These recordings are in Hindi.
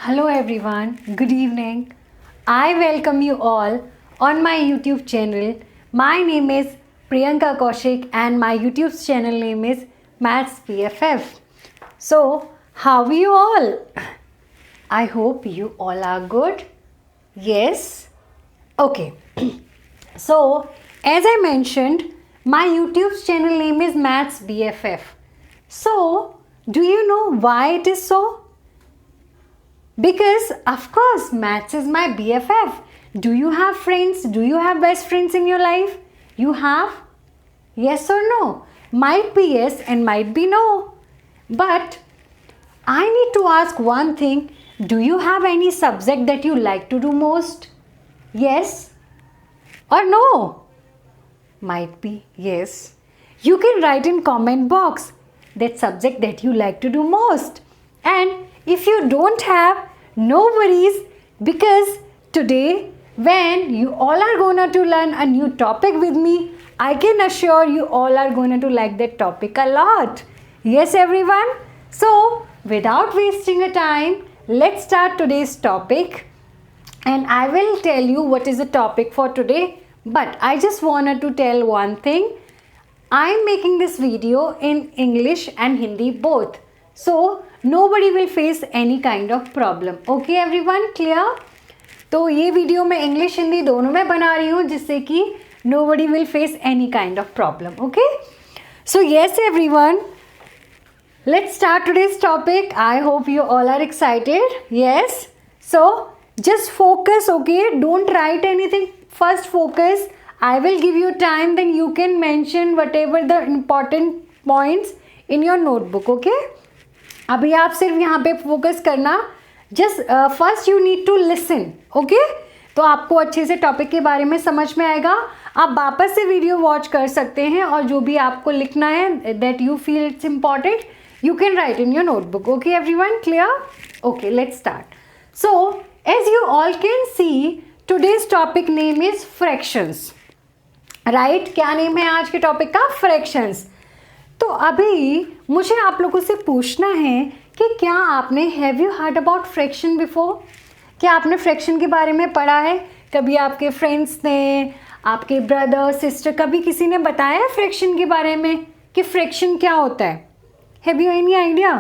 Hello everyone, good evening. I welcome you all on my YouTube channel. My name is Priyanka Kaushik and my YouTube channel name is Maths PFF. So, how are you all? I hope you all are good. Yes? Okay. So, as I mentioned, my YouTube channel name is Maths BFF. So, do you know why it is so? Because of course maths is my BFF. Do you have friends? Do you have best friends in your life? You have? Yes or no? Might be yes and might be no. But I need to ask one thing. Do you have any subject that you like to do most? Yes or no? Might be yes. You can write in comment box that subject that you like to do most. And if you don't have, no worries, because today when you all are going to learn a new topic with me, I can assure you all are going to like that topic a lot. Yes everyone? So without wasting a time, let's start today's topic. And I will tell you what is the topic for today. But I just wanted to tell one thing. I am making this video in English and Hindi both. So nobody will face any kind of problem. Okay everyone, clear? तो ये वीडियो मैं इंग्लिश हिंदी दोनों में बना रही हूँ जिससे कि nobody will face any kind of problem. Okay? So yes everyone, let's start today's topic. I hope you all are excited. Yes? So just focus, okay? Don't write anything. First focus. I will give you time, then you can mention whatever the important points in your notebook, okay? अभी आप सिर्फ यहाँ पे फोकस करना. Just first you need to listen, okay? तो आपको अच्छे से टॉपिक के बारे में समझ में आएगा. आप वापस से वीडियो वॉच कर सकते हैं और जो भी आपको लिखना है that you feel it's important you can write in your notebook. Okay everyone, clear? Okay, let's start. So as you all can see today's topic name is fractions. Right? क्या नेम है आज के टॉपिक का? फ्रैक्शंस. तो अभी मुझे आप लोगों से पूछना है कि क्या आपने have you heard about fraction before? क्या आपने फ्रैक्शन के बारे में पढ़ा है? कभी आपके फ्रेंड्स ने, आपके ब्रदर सिस्टर, कभी किसी ने बताया है फ्रैक्शन के बारे में कि फ्रैक्शन क्या होता है? Have you any idea?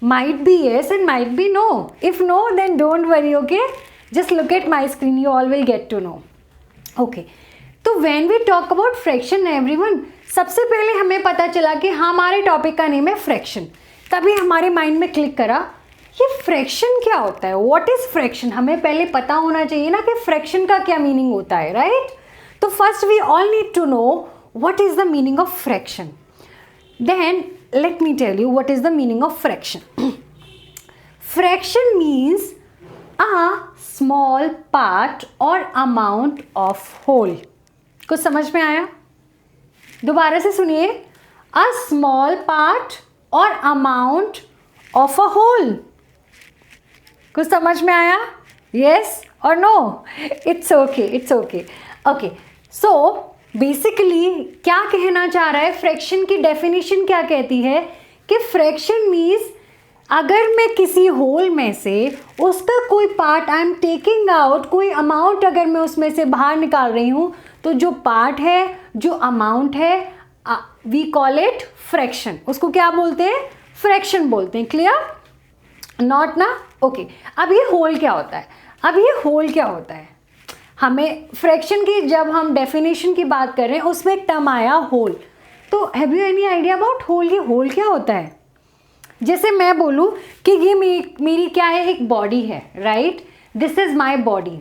Might be yes and might be no. If no then don't worry, okay? Just look at my screen, you all will get to know. Okay, तो when we talk about fraction everyone, सबसे पहले हमें पता चला कि हमारे टॉपिक का नेम है फ्रैक्शन. तभी हमारे माइंड में क्लिक करा ये फ्रैक्शन क्या होता है, व्हाट इज फ्रैक्शन. हमें पहले पता होना चाहिए ना कि फ्रैक्शन का क्या मीनिंग होता है, राइट? तो first we all need to know what is the meaning of fraction. Then let me tell you what is the meaning of fraction. Fraction means a small part or amount of whole. कुछ समझ में आया? दोबारा से सुनिए. A small part or amount of a whole. कुछ समझ में आया? यस और no? It's okay, it's okay. Okay, so basically क्या कहना चाह रहा है, फ्रैक्शन की डेफिनेशन क्या कहती है कि फ्रैक्शन मीन्स अगर मैं किसी होल में से उसका कोई part I am taking out, कोई अमाउंट अगर मैं उसमें से बाहर निकाल रही हूँ, तो जो पार्ट है, जो अमाउंट है, वी कॉल इट फ्रैक्शन. उसको क्या बोलते हैं? फ्रैक्शन बोलते हैं. क्लियर? नॉट ना? ओके. अब ये होल क्या होता है? अब ये होल क्या होता है? हमें फ्रैक्शन की जब हम डेफिनेशन की बात कर रहे हैं उसमें एक टर्म आया होल. तो have you any idea about whole? ये होल क्या होता है? जैसे मैं बोलूँ कि ये मेरी क्या है, एक बॉडी है, right? This is my body.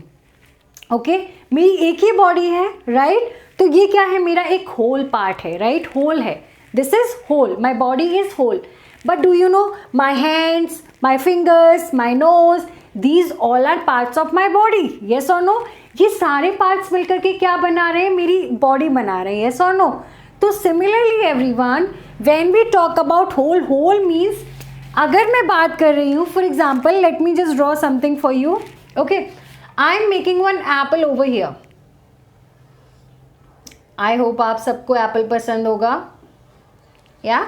Okay, मेरी एक ही बॉडी है, राइट? तो ये क्या है? मेरा एक होल पार्ट है, राइट? होल है. This is whole, my body is whole. But do you know my hands, my fingers, my nose, these all are parts of my body. Yes or no? ये सारे पार्ट्स मिलकर के क्या बना रहे हैं? मेरी बॉडी बना रहे हैं. Yes or no? तो similarly everyone, when we talk about whole, whole means अगर मैं बात कर रही हूँ, for example let me just draw something for you. Okay, I am making one apple over here. I hope आप सबको एप्पल पसंद होगा. या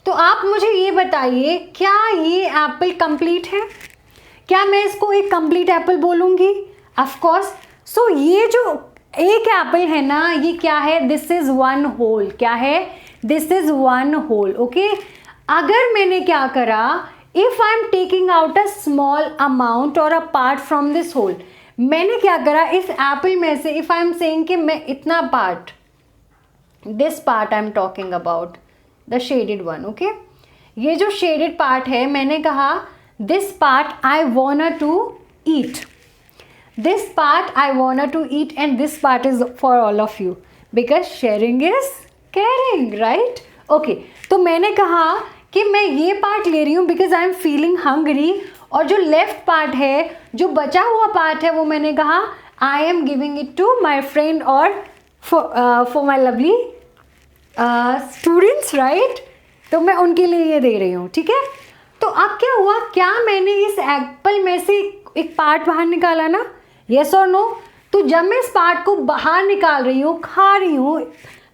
तो आप मुझे ये बताइए, क्या ये एप्पल कंप्लीट है? क्या मैं इसको एक कंप्लीट एप्पल बोलूँगी? Of course. सो ये जो एक एप्पल है ना, ये क्या है? This is one whole. क्या है? This is one whole. Okay, अगर मैंने क्या करा, if I am taking out a small amount और a part from this whole, मैंने क्या करा, इस एप्पल में से इफ आई एम सेइंग कि मैं इतना part, this part I am talking about the shaded one. Okay, ये जो शेडेड पार्ट है, मैंने कहा this part I want to eat, this part I want to eat and this part is for all of you because sharing is caring, right? Okay, तो मैंने कहा कि मैं ये पार्ट ले रही हूँ because I am feeling hungry, और जो लेफ्ट पार्ट है, जो बचा हुआ पार्ट है, वो मैंने कहा I am giving it to my friend or for my lovely students, right? तो मैं उनके लिए ये दे रही हूँ, ठीक है? तो अब क्या हुआ, क्या मैंने इस एप्पल में से एक पार्ट बाहर निकाला ना? यस और नो? तो जब मैं इस पार्ट को बाहर निकाल रही हूँ, खा रही हूँ,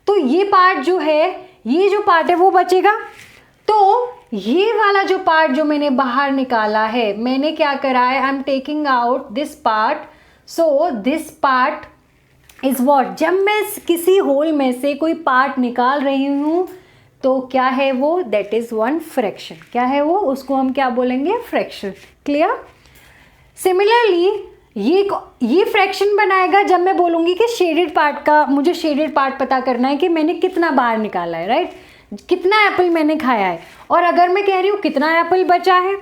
तो ये पार्ट जो है, ये जो पार्ट है वो बचेगा। तो ये वाला जो पार्ट जो मैंने बाहर निकाला है, मैंने क्या करा है, आई am taking out this part, so this part is what? जब मैं किसी होल में से कोई पार्ट निकाल रही हूँ, तो क्या है वो? That is one fraction. क्या है वो? उसको हम क्या बोलेंगे? फ्रैक्शन। क्लियर? सिमिलरली ये फ्रैक्शन बनाएगा जब मैं बोलूँगी कि शेडेड पार्ट का, मुझे शेडेड पार्ट पता करना है कि मैंने कितना बाहर निकाला है, राइट? कितना एप्पल मैंने खाया है। और अगर मैं कह रही हूँ कितना एप्पल बचा है,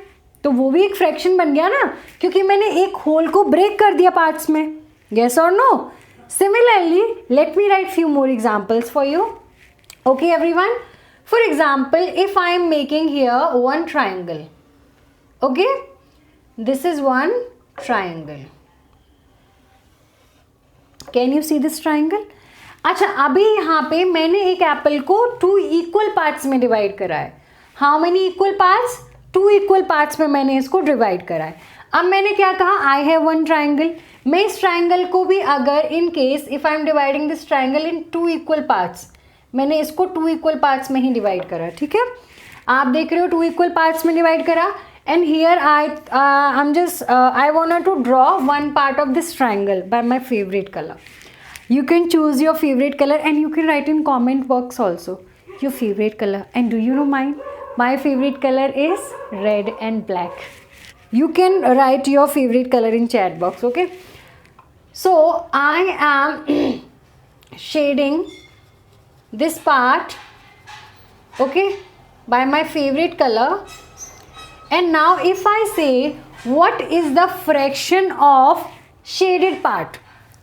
तो वो भी एक फ्रैक्शन बन गया ना, क्योंकि मैंने एक होल को ब्रेक कर दिया पार्ट्स में। यस और no? Similarly let me write few more examples for you. Okay everyone, for example if I am making here one triangle, okay, this is one triangle, can you see this triangle? अच्छा, अभी यहाँ पे मैंने एक एप्पल को 2 इक्वल पार्ट्स में डिवाइड करा है। How many equal parts? 2 equal parts में मैंने इसको डिवाइड करा है। अब मैंने क्या कहा, आई हैव वन ट्राइंगल। मैं इस ट्राइंगल को भी अगर in case if I am dividing this triangle in 2 equal parts, मैंने इसको 2 इक्वल पार्ट्स में ही डिवाइड करा, ठीक है? आप देख रहे हो 2 इक्वल पार्ट्स में डिवाइड करा, and here I'm just I want to draw one part of this triangle by my favorite color. You can choose your favorite color and you can write in comment box also your favorite color. And do you know mine? My favorite color is red and black. You can write your favorite color in chat box, okay? So I am shading this part, okay, by my favorite color. And now if I say what is the fraction of shaded part,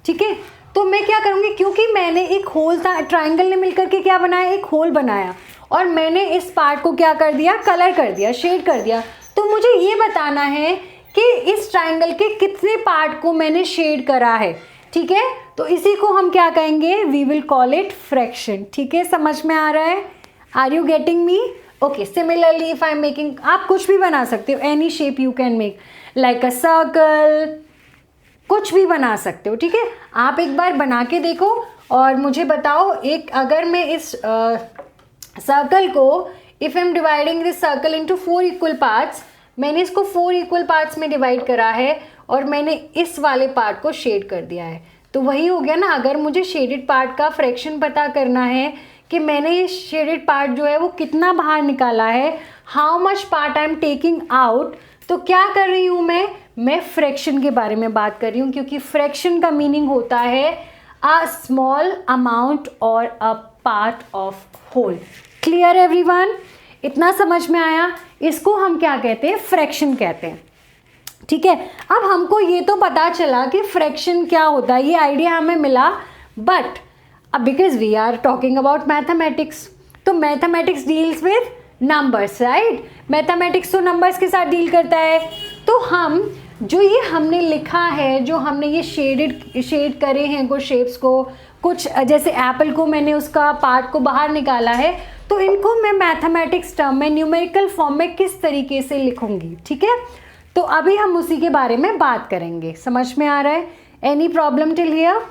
ठीक है? तो मैं क्या करूँगी, क्योंकि मैंने एक होल था, ट्राइंगल ने मिलकर के क्या बनाया, एक होल बनाया, और मैंने इस पार्ट को क्या कर दिया, कलर कर दिया, शेड कर दिया। तो मुझे ये बताना है कि इस ट्राइंगल के कितने पार्ट को मैंने शेड करा है, ठीक है? तो इसी को हम क्या कहेंगे, we will call it fraction. ठीक है, समझ में आ रहा है? Are you getting me? Okay, similarly if I am making, आप कुछ भी बना सकते हो, any shape you can make, like a circle, कुछ भी बना सकते हो, ठीक है? आप एक बार बना के देखो और मुझे बताओ। एक अगर मैं इस सर्कल को, if I am dividing this circle into 4 equal parts, मैंने इसको 4 इक्वल पार्ट्स में डिवाइड करा है और मैंने इस वाले पार्ट को शेड कर दिया है, तो वही हो गया ना। अगर मुझे शेडेड पार्ट का फ्रैक्शन पता करना है कि मैंने ये शेडेड पार्ट जो है वो कितना बाहर निकाला है, how much part I am taking out, तो क्या कर रही हूँ मैं फ्रैक्शन के बारे में बात कर रही हूँ, क्योंकि फ्रैक्शन का मीनिंग होता है अ स्मॉल अमाउंट और a part of whole. Clear everyone? इतना समझ में आया? इसको हम क्या कहते हैं, फ्रैक्शन कहते हैं। ठीक है, अब हमको ये तो पता चला कि फ्रैक्शन क्या होता है, ये आइडिया हमें मिला, बट अब because we are talking about mathematics, तो mathematics deals with numbers, right? Mathematics तो नंबर्स के साथ डील करता है। तो हम जो ये हमने लिखा है, जो हमने ये शेड करे हैं कुछ शेप्स को, कुछ जैसे एप्पल को मैंने उसका पार्ट को बाहर निकाला है, तो इनको मैं मैथमेटिक्स टर्म में न्यूमेरिकल फॉर्म में किस तरीके से लिखूंगी, ठीक है? तो अभी हम उसी के बारे में बात करेंगे। समझ में आ रहा है? Any problem till here?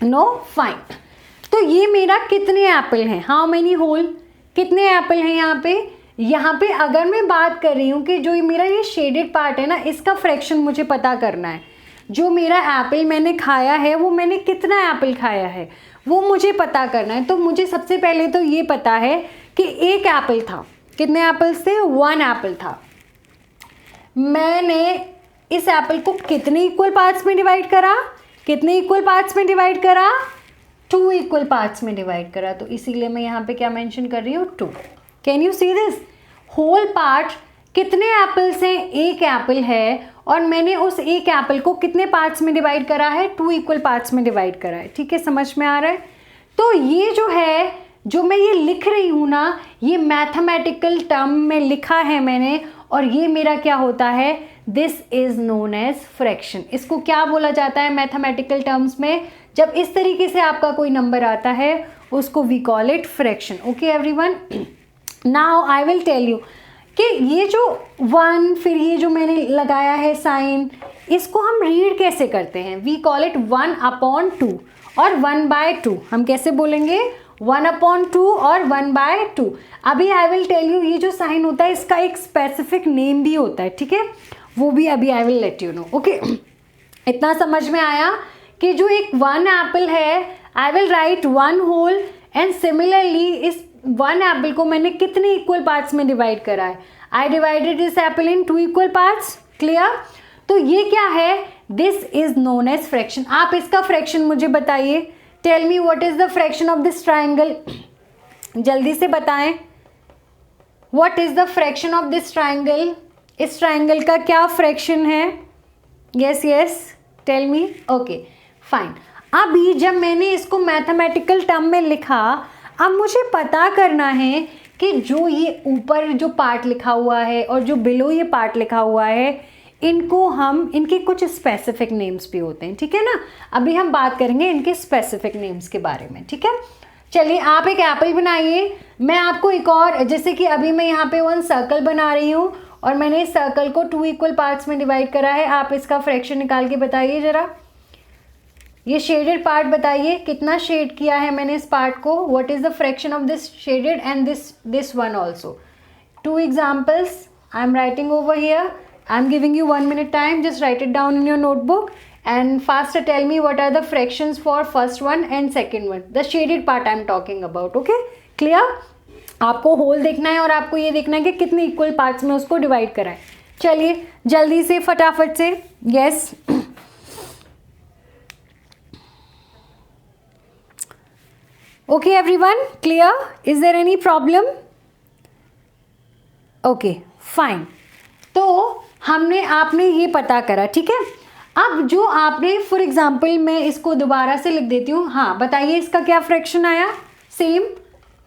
No? Fine. तो ये मेरा कितने एप्पल हैं, हाउ मेनी होल? कितने एप्पल हैं यहाँ पे? यहाँ पे अगर मैं बात कर रही हूँ कि जो मेरा ये शेडेड पार्ट है ना, इसका फ्रैक्शन मुझे पता करना है। जो मेरा एप्पल मैंने खाया है वो मैंने कितना एप्पल खाया है वो मुझे पता करना है। तो मुझे सबसे पहले तो ये पता है कि एक एप्पल था। कितने एप्पल्स थे? 1 एप्पल था। मैंने इस एप्पल को कितने इक्वल पार्ट्स में डिवाइड करा? कितने इक्वल पार्ट्स में डिवाइड करा? 2 इक्वल पार्ट्स में डिवाइड करा। तो इसीलिए मैं यहाँ पे क्या मेंशन कर रही हूँ? 2। Can you see this? Whole part कितने एप्पल्स हैं? एक एप्पल है और मैंने उस एक एप्पल को कितने पार्ट्स में डिवाइड करा है? 2 इक्वल पार्ट्स में डिवाइड करा है। ठीक है, समझ में आ रहा है? तो ये जो है, जो मैं ये लिख रही हूँ ना, ये मैथमेटिकल टर्म में लिखा है मैंने, और ये मेरा क्या होता है? This is known as fraction. इसको क्या बोला जाता है मैथमेटिकल टर्म्स में? जब इस तरीके से आपका कोई नंबर आता है उसको we call it fraction. Okay everyone, now I will tell you कि ये जो 1, फिर ये जो मैंने लगाया है साइन, इसको हम रीड कैसे करते हैं? वी कॉल इट 1/2 और 1/2। हम कैसे बोलेंगे? 1/2 और 1/2। अभी आई विल टेल यू, ये जो साइन होता है इसका एक स्पेसिफिक नेम भी होता है। ठीक है, वो भी अभी I will let you know. Okay, इतना समझ में आया कि जो एक 1 एप्पल है, I will write 1 whole, and similarly इस 1 एप्पल को मैंने कितने इक्वल पार्ट्स में डिवाइड करा है? I divided this apple in 2 equal parts. Clear? तो ये क्या है? This is known as fraction. आप इसका फ्रैक्शन मुझे बताइए। Tell me what is the fraction of this triangle. जल्दी से बताएं, what is the fraction of this triangle? इस ट्राइंगल का क्या फ्रैक्शन है? Yes yes, tell me. Okay fine. अभी जब मैंने इसको मैथमेटिकल टर्म में लिखा, अब मुझे पता करना है कि जो ये ऊपर जो पार्ट लिखा हुआ है और जो बिलो ये पार्ट लिखा हुआ है, इनको हम, इनके कुछ स्पेसिफिक नेम्स भी होते हैं। ठीक है ना, अभी हम बात करेंगे इनके स्पेसिफिक नेम्स के बारे में। ठीक है, चलिए आप एक एप्पल बनाइए। मैं आपको एक और, जैसे कि अभी मैं यहाँ पे 1 सर्कल बना रही हूँ और मैंने इस सर्कल को 2 इक्वल पार्ट्स में डिवाइड करा है। आप इसका फ्रैक्शन निकाल के बताइए ज़रा। ये शेडेड पार्ट बताइए, कितना शेड किया है मैंने इस पार्ट को? What is the fraction of this shaded and this one also? 2 examples I am writing over here. I am giving you 1 minute time. Just write it down in your notebook and faster tell me what are the fractions for first one and second one. The shaded part I am talking about. Okay? Clear? आपको होल देखना है और आपको ये देखना है कि कितने इक्वल पार्ट्स में उसको डिवाइड करा है। चलिए जल्दी से फटाफट से। Yes, okay everyone, clear? Is there any problem? Okay fine. तो हमने, आपने ये पता करा। ठीक है, अब जो आपने, फॉर एग्जाम्पल मैं इसको दोबारा से लिख देती हूँ। हाँ बताइए, इसका क्या फ्रैक्शन आया? Same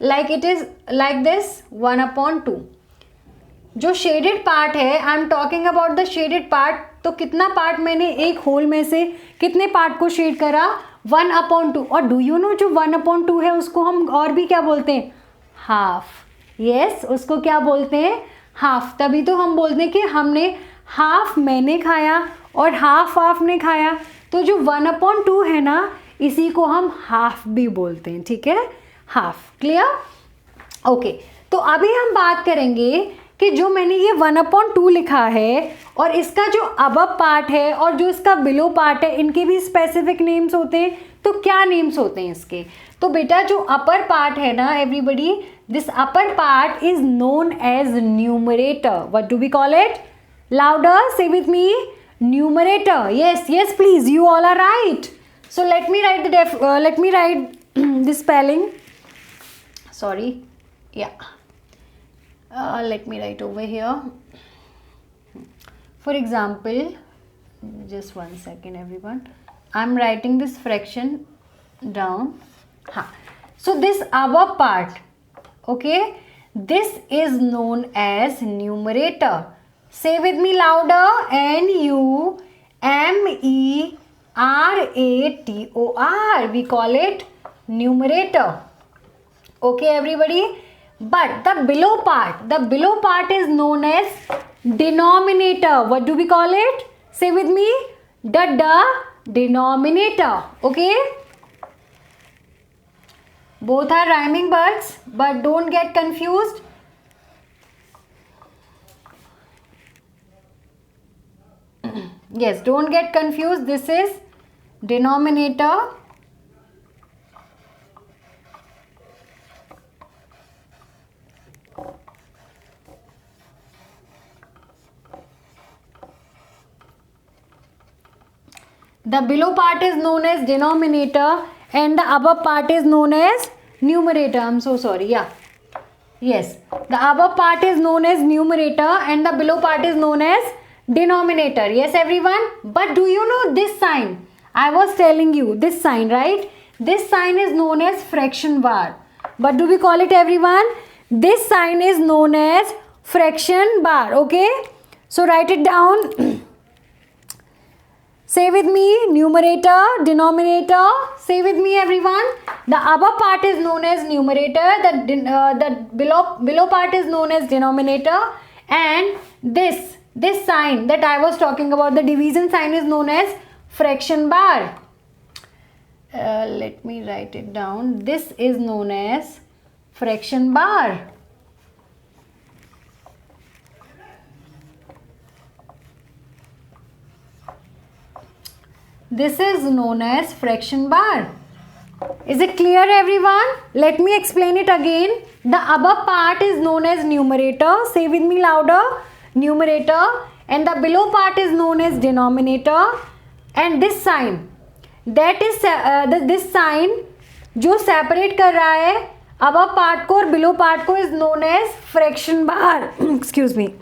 like it is like this 1/2। जो शेडेड पार्ट है, आई am talking about the shaded part. तो कितना पार्ट मैंने एक होल में से कितने पार्ट को शेड करा? 1/2। और डू यू नो, जो 1/2 है उसको हम और भी क्या बोलते हैं? हाफ। यस, उसको क्या बोलते हैं? हाफ। तभी तो हम बोलते हैं कि हमने हाफ मैंने खाया और हाफ आपने खाया। तो जो 1/2 है ना, इसी को हम हाफ भी बोलते हैं। ठीक है, हाफ। क्लियर? ओके, तो अभी हम बात करेंगे कि जो मैंने ये 1/2 लिखा है और इसका जो अबव पार्ट है और जो इसका बिलो पार्ट है, इनके भी स्पेसिफिक नेम्स होते हैं। तो क्या नेम्स होते हैं इसके? तो बेटा जो अपर पार्ट है ना everybody, this upper part is known as numerator. What do we call it? Louder, say with me. Numerator. Yes yes please, you all are right. So let me write the spelling. Sorry, yeah let me write over here. For example, just 1 second everyone, I'm writing this fraction down. So this above part, okay, this is known as numerator. Say with me louder. Numerator. We call it numerator. Okay everybody. But the below part is known as denominator. What do we call it? Say with me, the denominator. Okay, Both are rhyming words, but don't get confused. Yes, don't get confused. This is denominator. The below part is known as denominator and the above part is known as numerator. I'm so sorry. Yeah. Yes. The above part is known as numerator and the below part is known as denominator. Yes, everyone. But do you know this sign? I was telling you this sign, right? This sign is known as fraction bar. But do we call it, everyone? This sign is known as fraction bar. Okay. So write it down. Say with me, numerator, denominator. Say with me, everyone. The above part is known as numerator. The below part is known as denominator. And this sign that I was talking about, the division sign, is known as fraction bar. Let me write it down. This is known as fraction bar. This is known as fraction bar. Is it clear, everyone? Let me explain it again. The above part is known as numerator. Say with me louder. Numerator. And the below part is known as denominator. And this sign, that is this sign जो separate कर रहा है above part को और below part को, is known as fraction bar. Excuse me.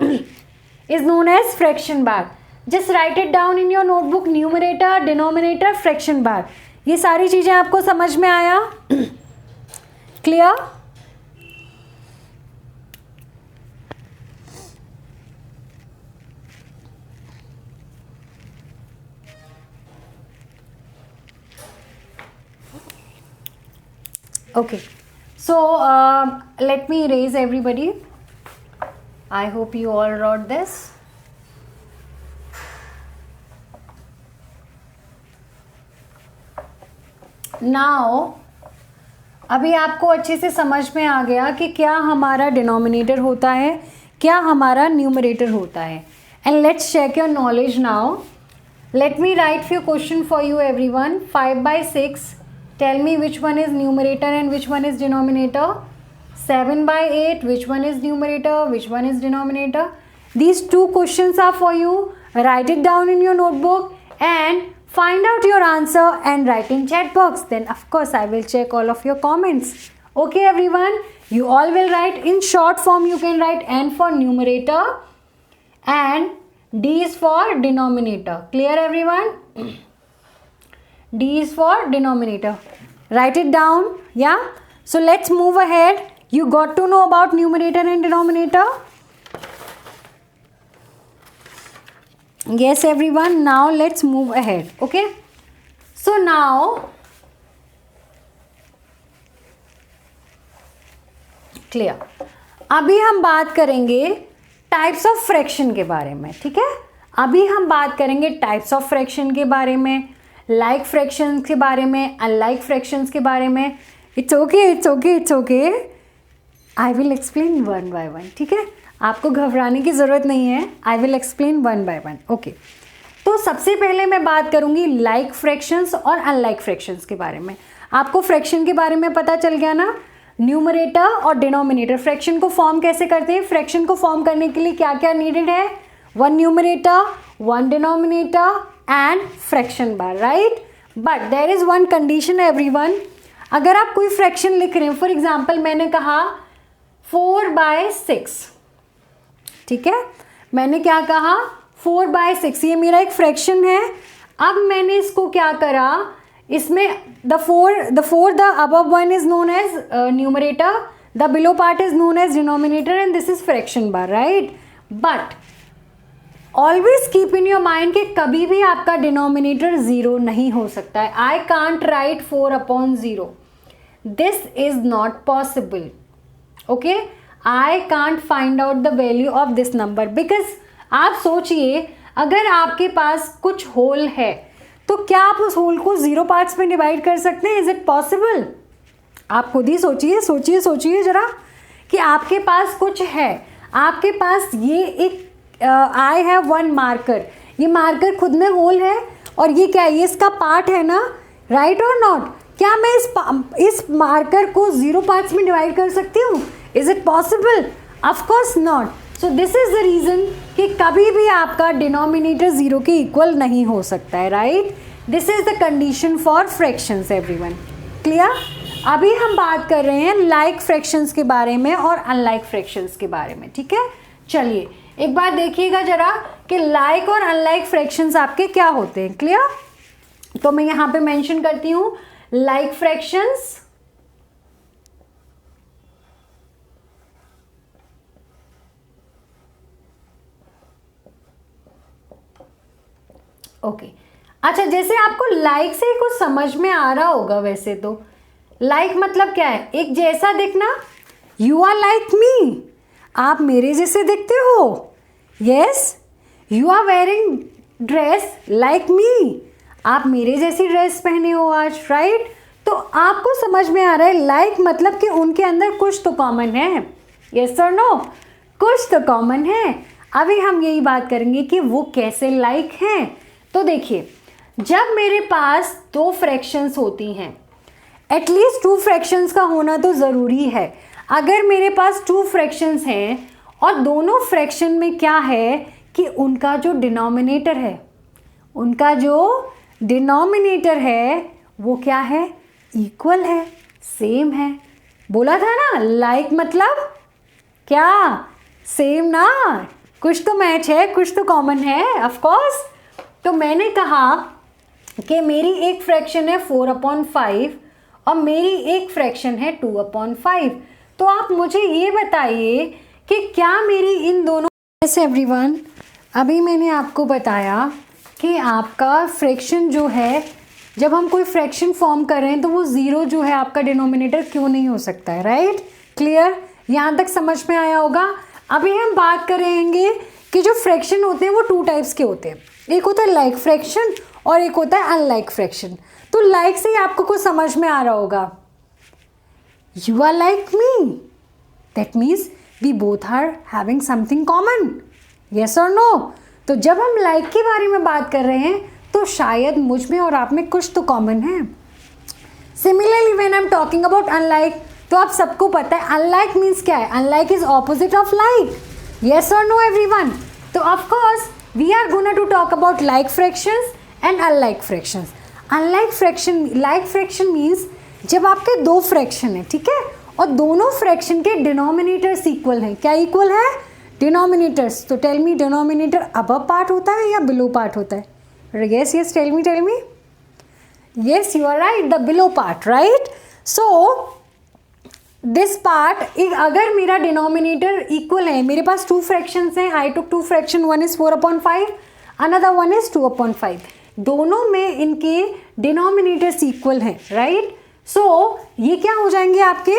Is known as fraction bar. Just write it down in your notebook. Numerator, denominator, fraction bar. ये सारी चीजें आपको समझ में आया? Clear? Okay. So let me erase everybody. I hope you all wrote this. Now अभी आपको अच्छे से समझ में आ गया कि क्या हमारा डिनोमिनेटर होता है, क्या हमारा न्यूमरेटर होता है. And let's check your knowledge now. Let me write few question for you everyone. 5/6. Tell me which one is numerator and which one is denominator. 7/8. Which one is numerator, which one is denominator. These two questions are for you. Write it down in your notebook and find out your answer and write in chat box. Then of course I will check all of your comments. Okay everyone, you all will write in short form. You can write N for numerator and D is for denominator. Clear everyone? D is for denominator. Write it down. Yeah. So let's move ahead. You got to know about numerator and denominator. Yes everyone, now let's move ahead. Okay, so now clear. अभी हम बात करेंगे टाइप्स ऑफ फ्रैक्शन के बारे में. ठीक है, अभी हम बात करेंगे टाइप्स ऑफ फ्रैक्शन के बारे में, लाइक फ्रैक्शंस के बारे में, अनलाइक फ्रैक्शंस के बारे में. It's okay, it's okay, it's okay. I will explain one by one. ठीक है, आपको घबराने की ज़रूरत नहीं है. I will explain one by one. Okay, तो सबसे पहले मैं बात करूँगी लाइक फ्रैक्शंस और अनलाइक फ्रैक्शंस के बारे में. आपको फ्रैक्शन के बारे में पता चल गया ना. न्यूमरेटर और डिनोमिनेटर फ्रैक्शन को फॉर्म कैसे करते हैं. फ्रैक्शन को फॉर्म करने के लिए क्या क्या नीडेड है. One numerator, one denominator and fraction bar. Right, but there is one condition everyone. अगर आप कोई फ्रैक्शन लिख रहे हैं, फॉर एग्जाम्पल मैंने कहा 4/6. ठीक है, मैंने क्या कहा 4/6. ये मेरा एक फ्रैक्शन है. अब मैंने इसको क्या करा, इसमें the above one is known as numerator, the below part is known as denominator and this is fraction bar. right, but always keep in your mind कि कभी भी आपका डिनोमिनेटर 0 नहीं हो सकता है. I can't write 4/0. this is not possible. okay, I can't find out the value of this number because आप सोचिए, अगर आपके पास कुछ होल है तो क्या आप उस होल को 0 पार्ट्स में डिवाइड कर सकते हैं. Is it possible. आप खुद ही सोचिए जरा कि आपके पास कुछ है, आपके पास ये एक आई हैव वन मार्कर, ये मार्कर खुद में होल है और ये क्या है, ये इसका पार्ट है ना, राइट और नॉट? क्या मैं इस मार्कर को 0 पार्ट्स में डिवाइड कर सकती हूँ? Is it possible? Of course not. So this is the reason कि कभी भी आपका डिनोमिनेटर 0 के इक्वल नहीं हो सकता है, right? This is the condition for fractions everyone. Clear? अभी हम बात कर रहे हैं लाइक फ्रैक्शंस के बारे में और अनलाइक फ्रैक्शंस के बारे में, ठीक है? चलिए एक बार देखिएगा जरा कि लाइक और अनलाइक फ्रैक्शंस आपके क्या होते हैं. क्लियर? तो मैं यहाँ पे मेंशन करती हूँ लाइक फ्रैक्शंस, ओके. अच्छा, जैसे आपको लाइक से कुछ समझ में आ रहा होगा, वैसे तो लाइक मतलब क्या है? एक जैसा दिखना. यू आर लाइक मी, आप मेरे जैसे दिखते हो. Yes, you are wearing dress like me, आप मेरे जैसी ड्रेस पहने हो आज, राइट? तो आपको समझ में आ रहा है लाइक मतलब कि उनके अंदर कुछ तो कॉमन है. यस और नो? कुछ तो कॉमन है. अभी हम यही बात करेंगे कि वो कैसे लाइक हैं. तो देखिए, जब मेरे पास 2 फ्रैक्शंस होती हैं, एटलीस्ट 2 फ्रैक्शंस का होना तो ज़रूरी है. अगर मेरे पास 2 फ्रैक्शंस हैं और दोनों फ्रैक्शन में क्या है कि उनका जो डिनोमिनेटर है, वो क्या है? इक्वल है, सेम है. बोला था ना, लाइक मतलब क्या? सेम ना, कुछ तो मैच है, कुछ तो कॉमन है, ऑफ कोर्स. तो मैंने कहा कि मेरी एक फ्रैक्शन है 4/5 और मेरी एक फ्रैक्शन है 2/5. तो आप मुझे ये बताइए कि क्या मेरी इन दोनों. यस एवरीवन, अभी मैंने आपको बताया कि आपका फ्रैक्शन जो है, जब हम कोई फ्रैक्शन फॉर्म कर रहे हैं तो वो 0 जो है आपका डिनोमिनेटर क्यों नहीं हो सकता है, राइट? क्लियर? यहाँ तक समझ में आया होगा. अभी हम बात करेंगे कि जो फ्रैक्शन होते हैं वो 2 टाइप्स के होते हैं. एक होता है लाइक फ्रैक्शन और एक होता है अनलाइक फ्रैक्शन. तो लाइक से ही आपको कुछ समझ में आ रहा होगा. You are like me, that means we both are having something common. Yes और नो? तो जब हम लाइक के बारे में बात कर रहे हैं तो शायद मुझ में और आप में कुछ तो कॉमन है. Similarly when I am talking about unlike, तो आप सबको पता है अनलाइक मीन्स क्या है? Unlike is opposite of like. Yes और नो एवरीवन? तो of course we are gonna to talk about like fractions and unlike fractions. Unlike fraction, like fraction means जब आपके 2 फ्रैक्शन है, ठीक है, और दोनों फ्रैक्शन के डिनोमिनेटर्स इक्वल हैं. क्या इक्वल है? डिनोमिनेटर्स. तो tell me, denominator above part होता है या बिलो पार्ट होता है? Yes, tell me. Yes, you are right, the below part, right? So this part, अगर मेरा डिनोमिनेटर इक्वल है, मेरे पास 2 फ्रैक्शंस हैं, आई टुक 2 fraction, one is 4/5, another one is 2/5. दोनों में इनके डिनोमिनेटर्स इक्वल हैं, राइट? सो ये क्या हो जाएंगे? आपके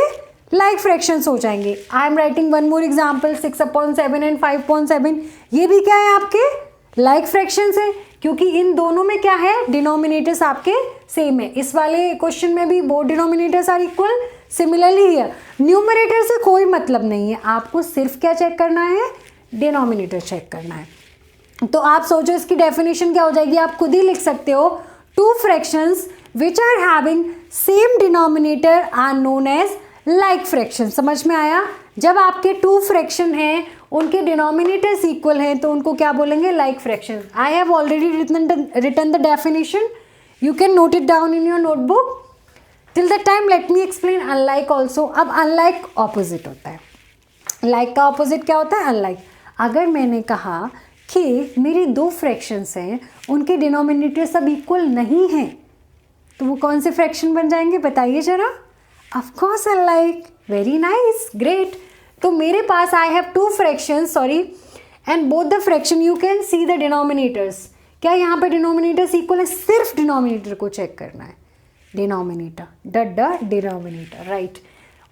लाइक फ्रैक्शंस हो जाएंगे. I am writing one more example, 6/7 and 5/7. ये भी क्या है? आपके लाइक फ्रैक्शंस है, क्योंकि इन दोनों में क्या है? डिनोमिनेटर्स आपके सेम है. इस वाले क्वेश्चन में भी both denominators are equal. Similarly here, numerator से कोई मतलब नहीं है, आपको सिर्फ क्या चेक करना है? डिनोमिनेटर चेक करना है. तो आप सोचो इसकी डेफिनेशन क्या हो जाएगी? आप खुद ही लिख सकते हो. 2 fractions which are having same denominator are known as like fraction. समझ में आया? जब आपके 2 फ्रैक्शन हैं, उनके डिनोमिनेटर्स इक्वल हैं, तो उनको क्या बोलेंगे? Like fraction. I have already written the definition, you can note it down in your notebook. Till the time let me explain unlike also. अब अनलाइक ऑपोजिट होता है. लाइक का ऑपोजिट क्या होता है? अनलाइक. अगर मैंने कहा कि मेरी 2 फ्रैक्शंस हैं, उनके डिनोमिनेटर सब इक्वल नहीं हैं, तो वो कौन से फ्रैक्शन बन जाएंगे? बताइए जरा. Of course unlike. Very nice, great. तो मेरे पास I have 2 fractions, sorry, and both the fraction you can see the denominators. क्या यहाँ पे डिनोमिनेटर्स इक्वल है? सिर्फ डिनोमिनेटर को चेक करना है. Denominator, denominator, right.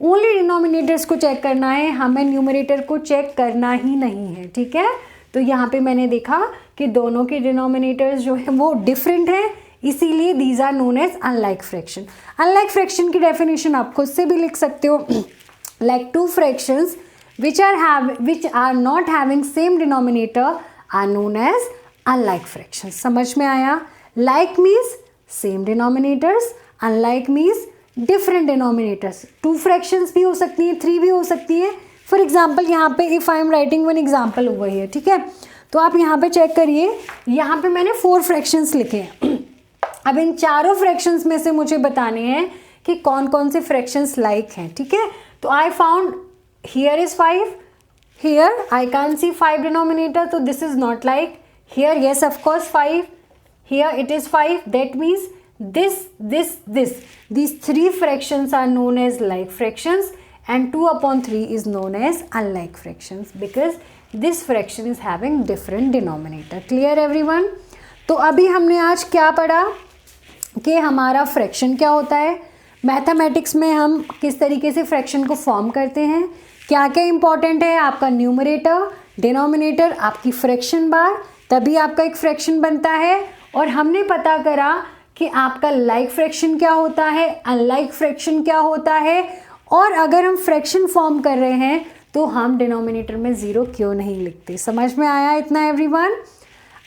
Only denominators को चेक करना है, हमें न्यूमरेटर को चेक करना ही नहीं है, ठीक है. तो यहाँ पे मैंने देखा कि दोनों के डिनोमिनेटर्स जो है वो डिफरेंट हैं, इसीलिए these are known as unlike fraction. Unlike fraction की डेफिनेशन आप खुद से भी लिख सकते हो, like two fractions which are not having same denominator are known as unlike fractions। समझ में आया? Like means same denominators, unlike means different denominators। Two fractions भी हो सकती हैं, थ्री भी हो सकती हैं। फॉर एग्जाम्पल यहाँ पे if I am writing one example over here, ठीक है, तो आप यहाँ पे चेक करिए, यहाँ पे मैंने 4 फ्रैक्शंस लिखे हैं। अब इन चारों फ्रैक्शंस में से मुझे बताने हैं कि कौन कौन से फ्रैक्शंस लाइक हैं, ठीक है। तो I found here is 5, here I can't see 5 denominator, so this is not like, here yes of course 5, here it is 5, that means these 3 fractions are known as like fractions and 2/3 is known as unlike fractions because this fraction is having different denominator। clear everyone? तो अभी हमने आज क्या पढ़ा कि हमारा फ्रैक्शन क्या होता है, मैथमेटिक्स में हम किस तरीके से फ्रैक्शन को फॉर्म करते हैं, क्या क्या इंपॉर्टेंट है, आपका न्यूमरेटर, डिनोमिनेटर, आपकी फ्रैक्शन बार, तभी आपका एक फ्रैक्शन बनता है। और हमने पता करा कि आपका लाइक फ्रैक्शन क्या होता है, अनलाइक फ्रैक्शन क्या होता है, और अगर हम फ्रैक्शन फॉर्म कर रहे हैं तो हम डिनोमिनेटर में 0 क्यों नहीं लिखते। समझ में आया इतना एवरीवन?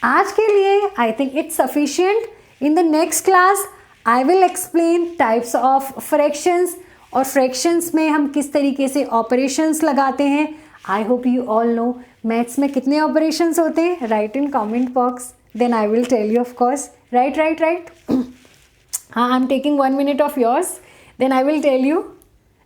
आज के लिए I think it's sufficient. In the next class I will explain types of fractions और फ्रैक्शंस में हम किस तरीके से ऑपरेशंस लगाते हैं। I hope you all know maths में कितने ऑपरेशंस होते हैं, write in comment box, then I will tell you of course. Right हाँ, I am taking 1 minute of yours, then I will tell you.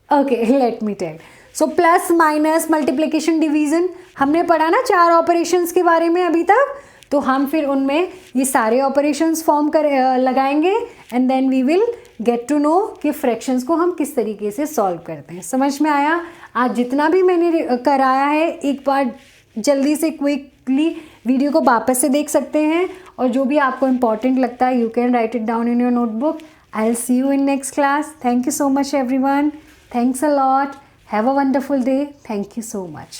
Okay, let me tell. So plus minus multiplication division हमने पढ़ा ना 4 ऑपरेशंस के बारे में अभी तक, तो हम फिर उनमें ये सारे ऑपरेशंस फॉर्म कर लगाएंगे and then we will get to know कि फ्रैक्शंस को हम किस तरीके से सॉल्व करते हैं। समझ में आया? आज जितना भी मैंने कराया है एक बार जल्दी से क्विकली वीडियो को वापस से देख सकते हैं, और जो भी आपको इम्पॉर्टेंट लगता है you can right it down in your notebook. I will see you in next class. Thank you so much everyone, thanks a lot, have a wonderful day, thank you so much.